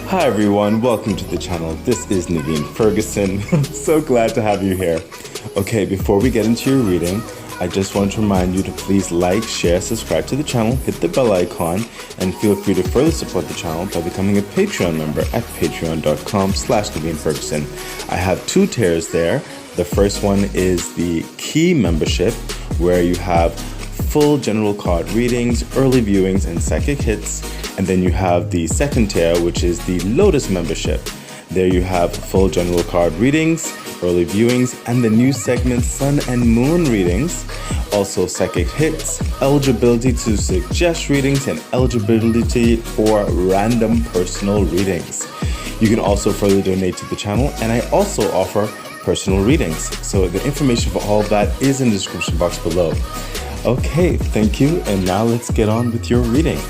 Hi everyone, welcome to the channel. This is Naveen Ferguson. I'm so glad to have you here. Okay, before we get into your reading, I just want to remind you to please like, share, subscribe to the channel, hit the bell icon, and feel free to further support the channel by becoming a Patreon member at patreon.com/Naveen Ferguson. I have two tiers there. The first one is the Key membership, where you have full general card readings, early viewings, and psychic hits. And then you have the second tier, which is the Lotus membership. There you have full general card readings, early viewings, and the new segment Sun and Moon readings. Also psychic hits, eligibility to suggest readings, and eligibility for random personal readings. You can also further donate to the channel, and I also offer personal readings. So the information for all of that is in the description box below. Okay, thank you, and now let's get on with your reading.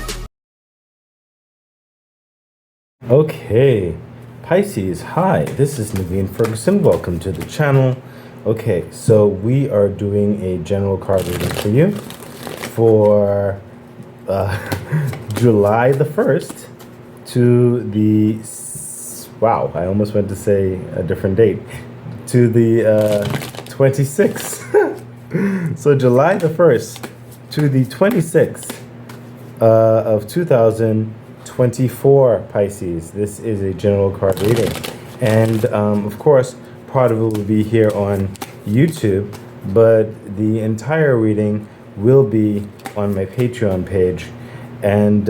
Okay, Pisces, hi, this is Naveen Ferguson. Welcome to the channel. Okay, so we are doing a general card reading for you for July the 1st to the, wow, I almost went to say a different date, to the 26th. So July the 1st to the 26th of 2024, Pisces. This is a general card reading. And of course, part of it will be here on YouTube, but the entire reading will be on my Patreon page. And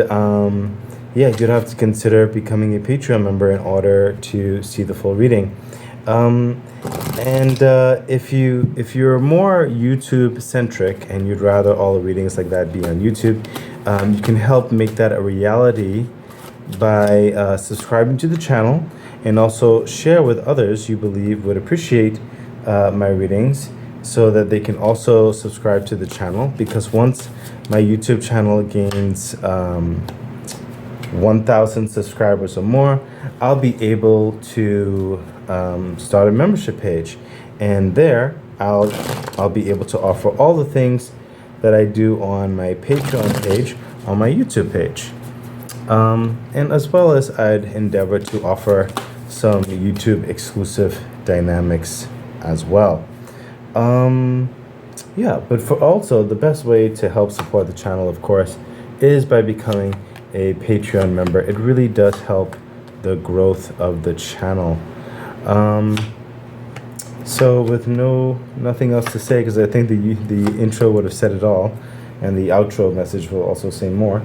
yeah, you'd have to consider becoming a Patreon member in order to see the full reading. If you're more YouTube centric and you'd rather all the readings like that be on YouTube, you can help make that a reality by subscribing to the channel and also share with others you believe would appreciate my readings so that they can also subscribe to the channel, because once my YouTube channel gains 1,000 subscribers or more, I'll be able to start a membership page, and there I'll be able to offer all the things that I do on my Patreon page on my YouTube page, and as well as I'd endeavor to offer some YouTube exclusive dynamics as well. Yeah, but for also the best way to help support the channel, of course, is by becoming a Patreon member. It really does help the growth of the channel. So with nothing else to say, because I think the intro would have said it all, and the outro message will also say more.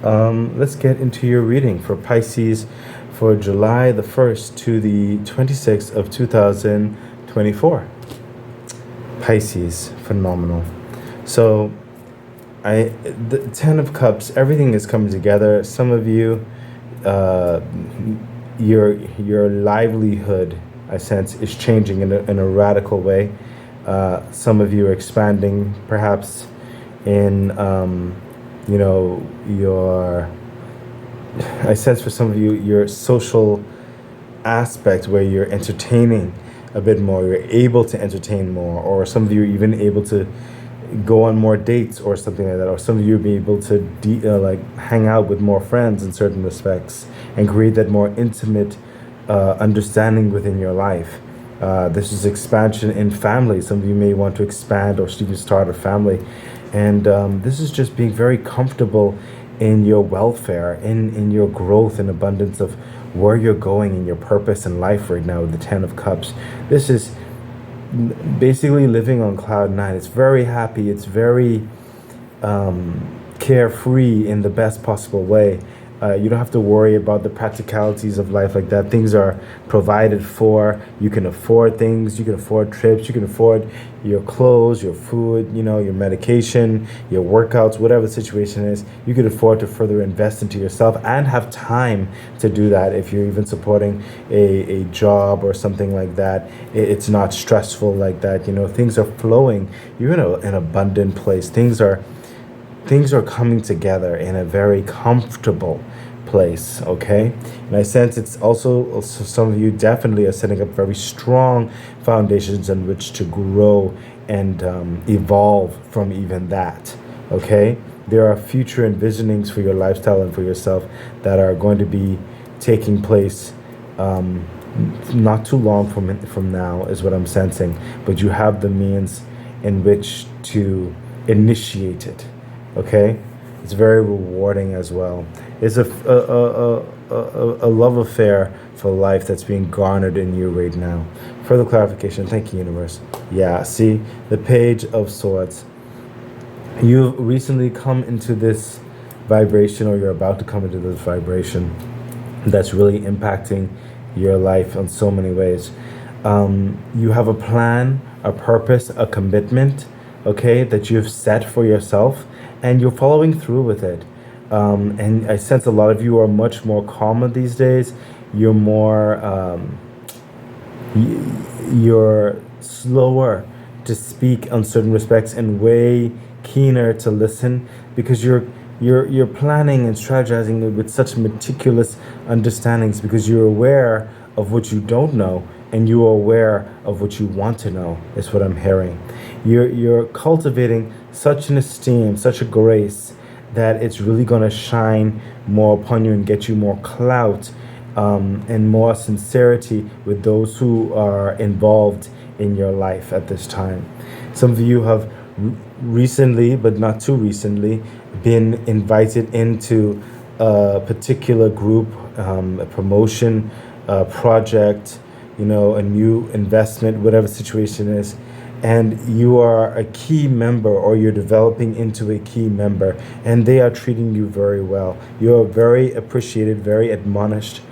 Let's get into your reading for Pisces for July the 1st to the 26th of 2024. Pisces, phenomenal. So the 10 of Cups, everything is coming together. Some of you, your livelihood, I sense, is changing in a radical way. Some of you are expanding, perhaps in I sense for some of you, your social aspect, where you're entertaining a bit more, you're able to entertain more, or some of you are even able to go on more dates or something like that, or some of you will be able to hang out with more friends in certain respects and create that more intimate understanding within your life. This is expansion in family. Some of you may want to expand or even start a family, and this is just being very comfortable in your welfare, in your growth and abundance of where you're going in your purpose in life right now with the 10 of Cups. This is basically living on cloud nine. It's very happy. It's very carefree in the best possible way. You don't have to worry about the practicalities of life like that. Things are provided for. You can afford things. You can afford trips. You can afford your clothes, your food, your medication, your workouts, whatever the situation is. You can afford to further invest into yourself and have time to do that. If you're even supporting a job or something like that, it's not stressful like that. Things are flowing. You're in an abundant place. Things are coming together in a very comfortable place, okay? And I sense it's also some of you definitely are setting up very strong foundations on which to grow and evolve from even that, okay? There are future envisionings for your lifestyle and for yourself that are going to be taking place not too long from now is what I'm sensing, but you have the means in which to initiate it. Okay, it's very rewarding as well. It's a love affair for life that's being garnered in you right now. Further clarification. Thank you, universe. Yeah, see the Page of Swords. You've recently come into this vibration, or you're about to come into this vibration that's really impacting your life on so many ways. You have a plan, a purpose, a commitment, okay, that you've set for yourself, and you're following through with it. And I sense a lot of you are much more calmer these days. You're more, you're slower to speak on certain respects and way keener to listen, because you're planning and strategizing with such meticulous understandings, because you're aware of what you don't know and you are aware of what you want to know, is what I'm hearing. You're cultivating such an esteem, such a grace, that it's really going to shine more upon you and get you more clout and more sincerity with those who are involved in your life at this time. Some of you have recently, but not too recently, been invited into a particular group, a promotion, a project, a new investment, whatever situation is, and you are a key member, or you're developing into a key member, and they are treating you very well. You're very appreciated, very admonished,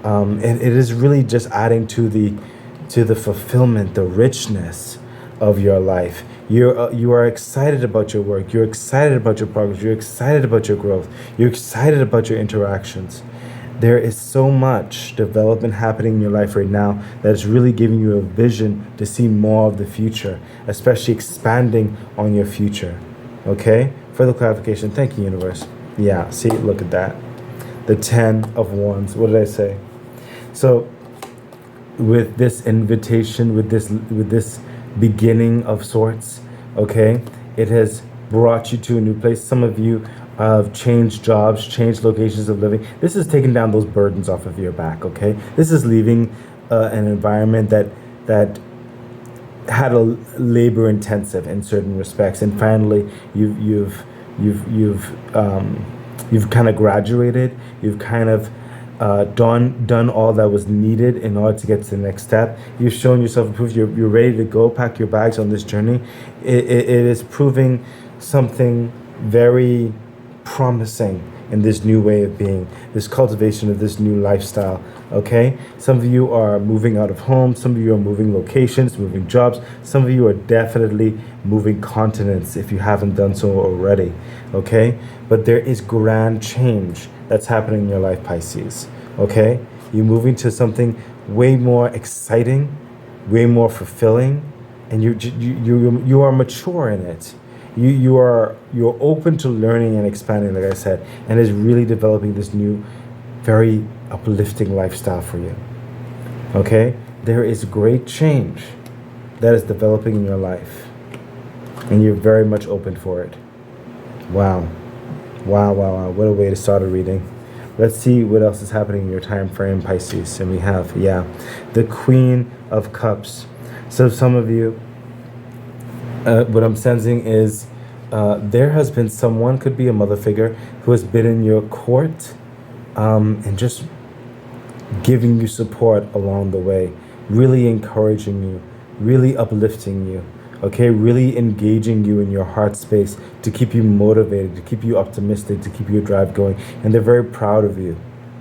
and it is really just adding to the fulfillment, the richness of your life. You are excited about your work. You're excited about your progress. You're excited about your growth. You're excited about your interactions. There is so much development happening in your life right now that is really giving you a vision to see more of the future, especially expanding on your future. Okay? Further clarification. Thank you, universe. Yeah, see, look at that. The 10 of Wands. What did I say? So, with this invitation, with this beginning of sorts, okay, it has brought you to a new place. Some of you have changed jobs, changed locations of living. This is taking down those burdens off of your back, okay? This is leaving an environment that had a labor intensive in certain respects, and finally you've kind of graduated. You've kind of done all that was needed in order to get to the next step. You've shown yourself proof. You're ready to go. Pack your bags on this journey. It is proving something very promising in this new way of being, this cultivation of this new lifestyle. Okay, some of you are moving out of home. Some of you are moving locations, moving jobs. Some of you are definitely moving continents if you haven't done so already. Okay, but there is grand change that's happening in your life, Pisces. Okay, you're moving to something way more exciting, way more fulfilling, and you are mature in it. You're open to learning and expanding, like I said, and is really developing this new, very uplifting lifestyle for you. Okay, there is great change that is developing in your life, and you're very much open for it. Wow. What a way to start a reading. Let's see what else is happening in your time frame, Pisces. And we have, the Queen of Cups. So some of you, what I'm sensing is there has been someone, could be a mother figure, who has been in your court and just giving you support along the way, really encouraging you, really uplifting you, okay, really engaging you in your heart space to keep you motivated, to keep you optimistic, to keep your drive going. And they're very proud of you,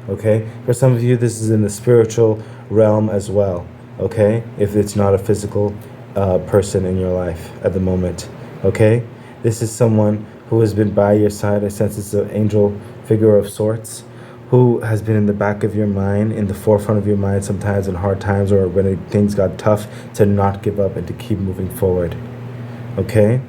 okay? For some of you, this is in the spiritual realm as well, okay? If it's not a physical person in your life at the moment, okay? This is someone who has been by your side. I sense it's an angel figure of sorts, who has been in the back of your mind, in the forefront of your mind sometimes in hard times or when things got tough, to not give up and to keep moving forward, okay?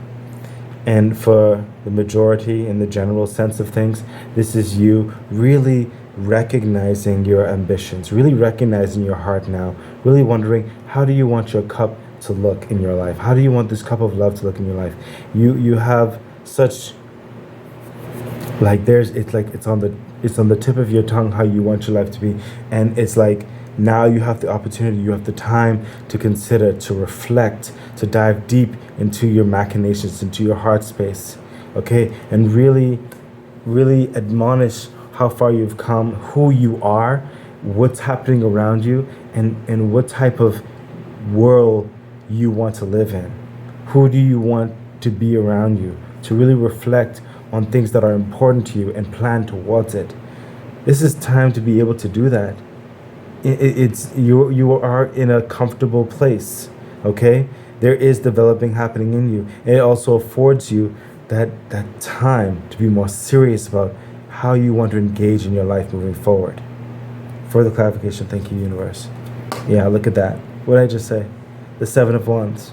And for the majority, in the general sense of things, this is you really recognizing your ambitions, really recognizing your heart now, really wondering, how do you want your cup to look in your life? How do you want this cup of love to look in your life? You have such, like, it's on the It's on the tip of your tongue how you want your life to be. And it's like now you have the opportunity, you have the time to consider, to reflect, to dive deep into your machinations, into your heart space, okay? And really, really admonish how far you've come, who you are, what's happening around you, and what type of world you want to live in. Who do you want to be around you? To really reflect on things that are important to you and plan towards it. This is time to be able to do that. It's you are in a comfortable place, okay? There is developing happening in you. And it also affords you that time to be more serious about how you want to engage in your life moving forward. Further clarification, thank you, universe. Yeah, look at that. What did I just say? The Seven of Wands.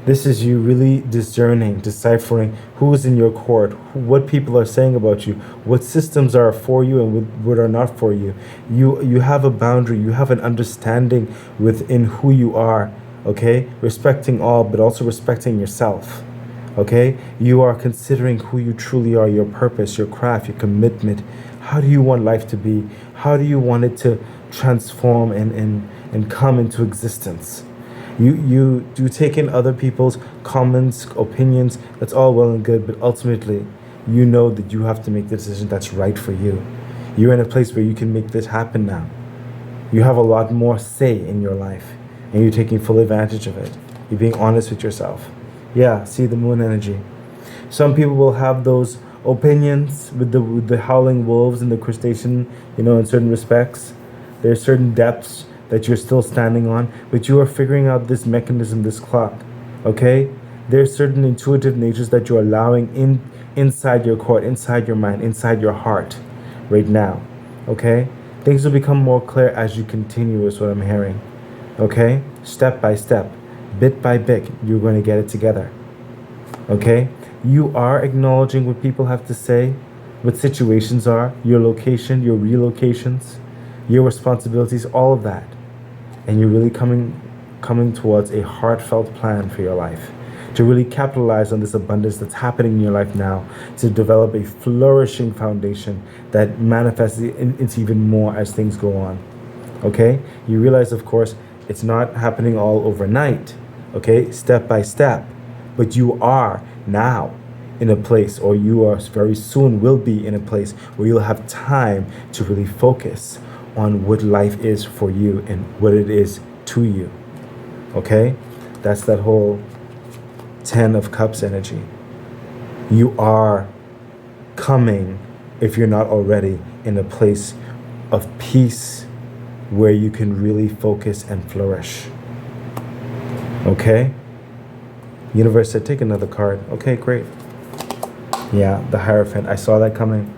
This is you really discerning, deciphering who's in your court, what people are saying about you, what systems are for you and what are not for you. You have a boundary, you have an understanding within who you are, okay? Respecting all, but also respecting yourself, okay? You are considering who you truly are, your purpose, your craft, your commitment. How do you want life to be? How do you want it to transform and come into existence? You take in other people's comments, opinions, that's all well and good, but ultimately, you know that you have to make the decision that's right for you. You're in a place where you can make this happen now. You have a lot more say in your life, and you're taking full advantage of it. You're being honest with yourself. Yeah, see the moon energy. Some people will have those opinions with the howling wolves and the crustacean, in certain respects. There are certain depths that you're still standing on, but you are figuring out this mechanism, this clock, okay? There's certain intuitive natures that you're allowing inside your court, inside your mind, inside your heart right now, okay? Things will become more clear as you continue is what I'm hearing, okay? Step by step, bit by bit, you're going to get it together, okay? You are acknowledging what people have to say, what situations are, your location, your relocations, your responsibilities, all of that. And you're really coming towards a heartfelt plan for your life, to really capitalize on this abundance that's happening in your life now, to develop a flourishing foundation that manifests into even more as things go on, okay? You realize, of course, it's not happening all overnight, okay? Step by step, but you are now in a place, or you are very soon will be in a place where you'll have time to really focus on what life is for you and what it is to you, okay? That's that whole 10 of Cups energy. You are coming, if you're not already, in a place of peace where you can really focus and flourish, okay? Universe said, take another card. Okay, great. Yeah, the Hierophant. I saw that coming.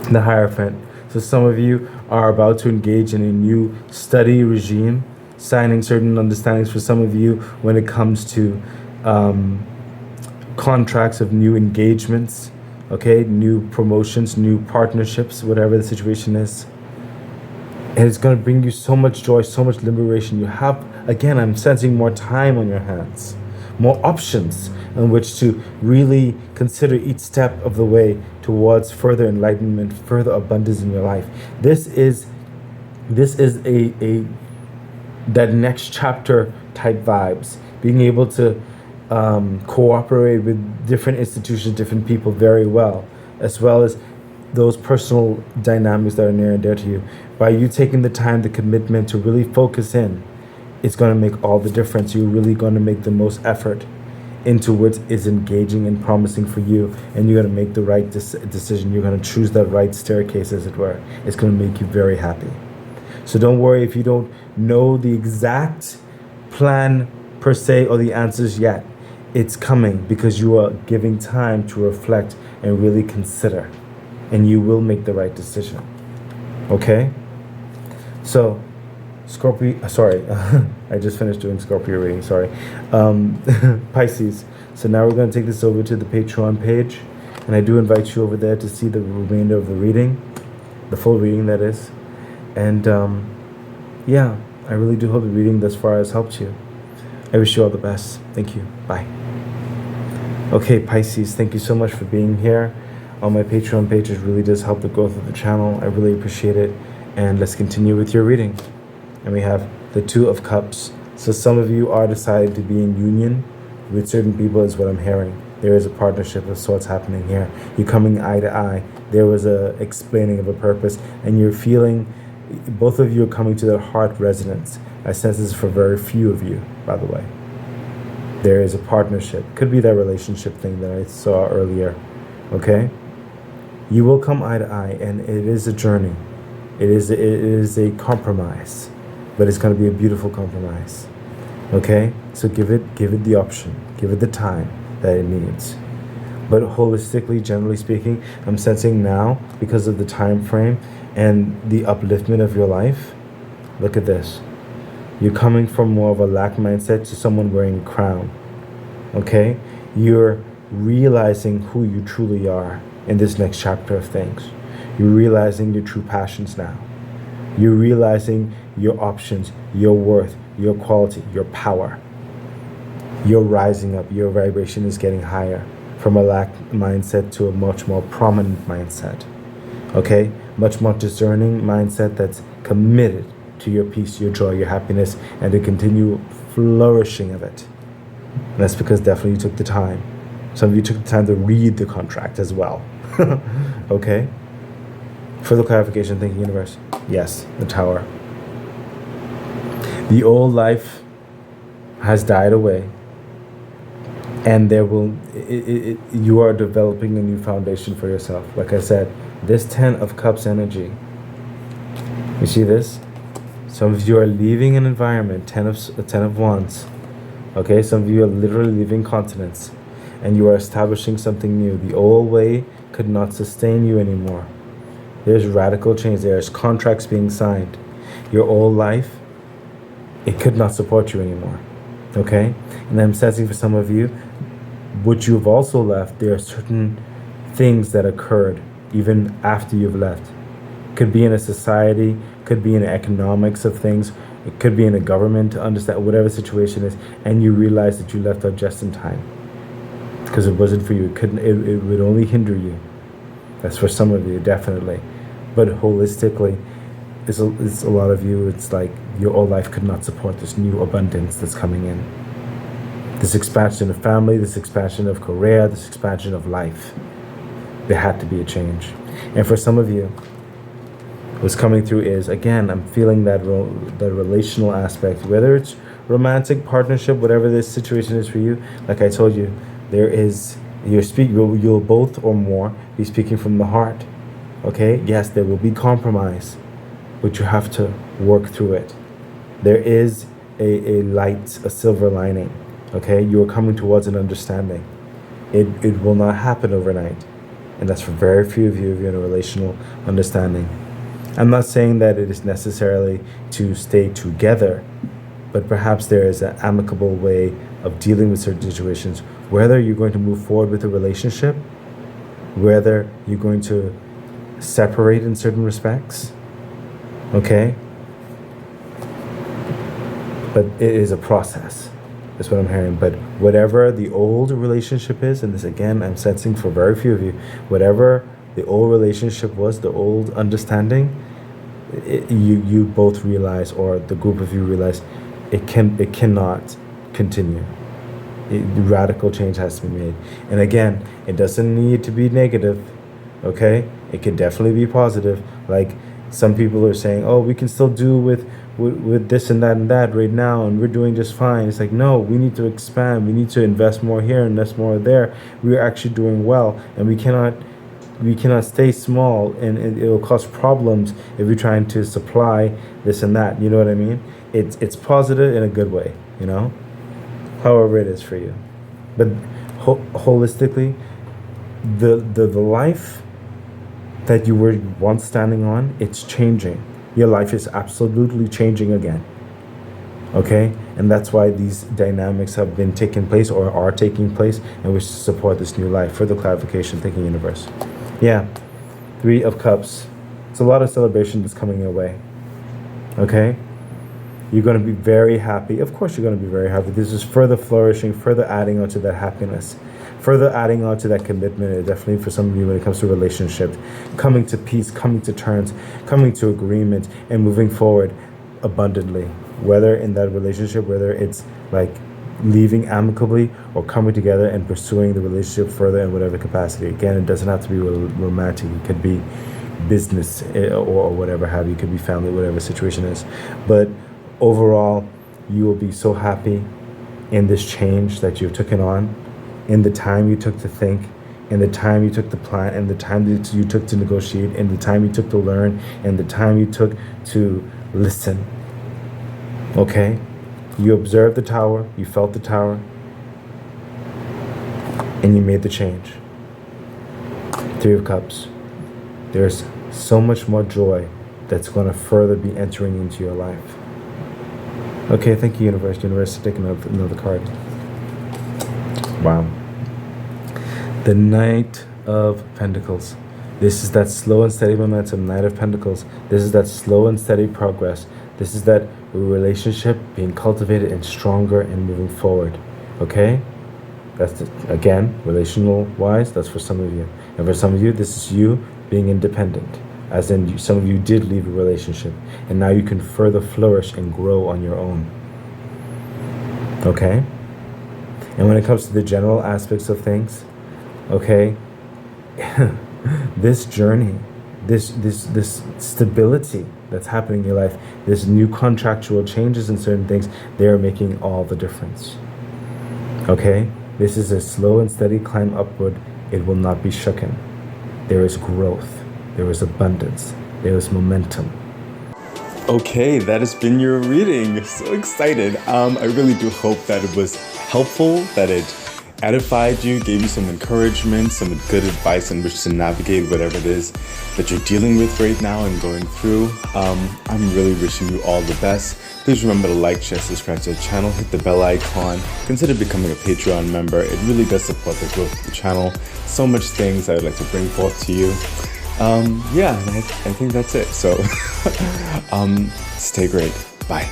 The Hierophant. So some of you are about to engage in a new study regime, signing certain understandings for some of you when it comes to contracts of new engagements, okay, new promotions, new partnerships, whatever the situation is. And it's going to bring you so much joy, so much liberation. You have, again, I'm sensing more time on your hands, more options in which to really consider each step of the way towards further enlightenment, further abundance in your life. This is a that next chapter type vibes, being able to cooperate with different institutions, different people very well as those personal dynamics that are near and dear to you. By you taking the time, the commitment to really focus in, it's going to make all the difference. You're really going to make the most effort into what is engaging and promising for you, and you're going to make the right decision. You're going to choose that right staircase, as it were. It's going to make you very happy. So don't worry if you don't know the exact plan per se or the answers yet. It's coming because you are giving time to reflect and really consider, and you will make the right decision. Okay? So, Scorpio, sorry, I just finished doing Scorpio reading, sorry. Pisces. So now we're going to take this over to the Patreon page, and I do invite you over there to see the remainder of the reading, the full reading that is. And yeah, I really do hope the reading thus far has helped you. I wish you all the best. Thank you. Bye. Okay, Pisces, thank you so much for being here. on my Patreon page. It really does help the growth of the channel. I really appreciate it. And let's continue with your reading. And we have the Two of Cups. So some of you are deciding to be in union with certain people is what I'm hearing. There is a partnership of sorts happening here. You're coming eye to eye. There was a explaining of a purpose, and you're feeling, both of you are coming to that heart resonance. I sense this for very few of you, by the way. There is a partnership. Could be that relationship thing that I saw earlier, okay? You will come eye to eye, and it is a journey. It is a compromise, but it's going to be a beautiful compromise, okay? So give it the option. Give it the time that it needs. But holistically, generally speaking, I'm sensing now, because of the time frame and the upliftment of your life, look at this. You're coming from more of a lack mindset to someone wearing a crown, okay? You're realizing who you truly are in this next chapter of things. You're realizing your true passions now. You're realizing your options, your worth, your quality, your power. You're rising up. Your vibration is getting higher from a lack mindset to a much more prominent mindset, okay? Much more discerning mindset that's committed to your peace, your joy, your happiness, and to continue flourishing of it. And that's because definitely you took the time. Some of you took the time to read the contract as well, okay? Further clarification, thank you, universe. Yes, the Tower. The old life has died away, and there will, you are developing a new foundation for yourself. Like I said, this 10 of Cups energy, you see this? Some of you are leaving an environment, 10 of Wands, okay? Some of you are literally leaving continents, and you are establishing something new. The old way could not sustain you anymore. There's radical change. There's contracts being signed. Your old life, it could not support you anymore, okay? And I'm sensing for some of you, what you've also left, there are certain things that occurred even after you've left. Could be in a society, could be in the economics of things, it could be in a government, to understand whatever the situation is, and you realize that you left out just in time because it wasn't for you. It would only hinder you. That's for some of you, definitely. But holistically, it's a lot of you, it's like your old life could not support this new abundance that's coming in. This expansion of family, this expansion of career, this expansion of life. There had to be a change. And for some of you, what's coming through is, again, I'm feeling that the relational aspect, whether it's romantic partnership, whatever this situation is for you. Like I told you, there is, you'll both or more be speaking from the heart, okay? Yes, there will be compromise, but you have to work through it. There is a light, a silver lining, okay? You are coming towards an understanding. It will not happen overnight, and that's for very few of you if you're in a relational understanding. I'm not saying that it is necessarily to stay together, but perhaps there is an amicable way of dealing with certain situations, whether you're going to move forward with a relationship, whether you're going to separate in certain respects, okay? But it is a process. That's what I'm hearing. But whatever the old relationship is, and this again, I'm sensing for very few of you, whatever the old relationship was, the old understanding, you both realize, or the group of you realize, it cannot continue. Radical change has to be made. And again, it doesn't need to be negative, okay? It can definitely be positive. Like some people are saying, oh, we can still do with this and that right now, and we're doing just fine. It's like, no, we need to expand. We need to invest more here, invest more there. We're actually doing well, and we cannot stay small, and it will cause problems if we're trying to supply this and that. You know what I mean? It's positive in a good way, you know? However it is for you. But holistically, the life that you were once standing on, it's changing. Your life is absolutely changing again. Okay? And that's why these dynamics have been taking place or are taking place, and we support this new life. Further clarification, thank you, universe. Yeah, 3 of Cups. It's a lot of celebration that's coming your way. Okay? You're going to be very happy. Of course, you're going to be very happy. This is further flourishing, further adding on to that happiness, further adding on to that commitment. And definitely for some of you, when it comes to relationships, coming to peace, coming to terms, coming to agreement, and moving forward abundantly. Whether in that relationship, whether it's like leaving amicably or coming together and pursuing the relationship further in whatever capacity. Again, it doesn't have to be romantic. It could be business or whatever have you. It could be family, whatever situation is. But overall, you will be so happy in this change that you've taken on, in the time you took to think, in the time you took to plan, in the time that you took to negotiate, in the time you took to learn, in the time you took to listen. Okay? You observed the tower, you felt the tower, and you made the change. Three of Cups. There's so much more joy that's going to further be entering into your life. Okay, thank you, Universe. Universe, take another card. Wow. The Knight of Pentacles. This is that slow and steady momentum. Knight of Pentacles. This is that slow and steady progress. This is that relationship being cultivated and stronger and moving forward. Okay? That's, again, relational wise, that's for some of you. And for some of you, this is you being independent. As in, some of you did leave a relationship. And now you can further flourish and grow on your own. Okay? And when it comes to the general aspects of things, okay, this journey, this stability that's happening in your life, this new contractual changes in certain things, they are making all the difference. Okay? This is a slow and steady climb upward. It will not be shooken. There is growth. There is abundance. There is momentum. Okay, that has been your reading. So excited. I really do hope that it was helpful, that it edified you, gave you some encouragement, some good advice on which to navigate whatever it is that you're dealing with right now and going through. I'm really wishing you all the best. Please remember to like, share, subscribe to the channel, hit the bell icon, consider becoming a Patreon member. It really does support the growth of the channel. So much things I would like to bring forth to you. Yeah, I think that's it. So stay great. Bye.